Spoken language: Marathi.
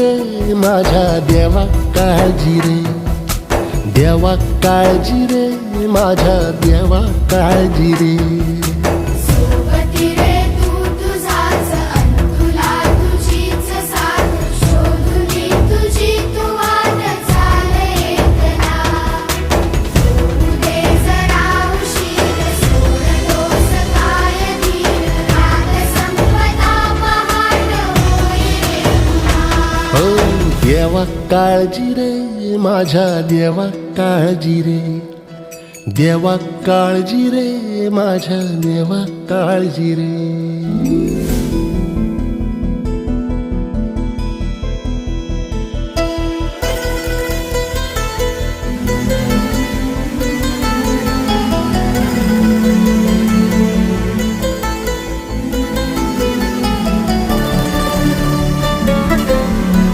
रे माझ्या देवा काळजी रे, देवा काळजी रे माझ्या देवा काळजी रे. सोबती रे तू तुझाच अन तुला तुझीच साथ, शोधुनी तुझी तू वाट चाल एकला. होऊ दे जरा उशीर, सोड दोष काय धीर, रात संपता पहाट होई रे पुन्हा. हो देवा काळजी रे माझ्या देवा काळजी रे, देवा काळजी रे माझ्या देवा काळजी रे.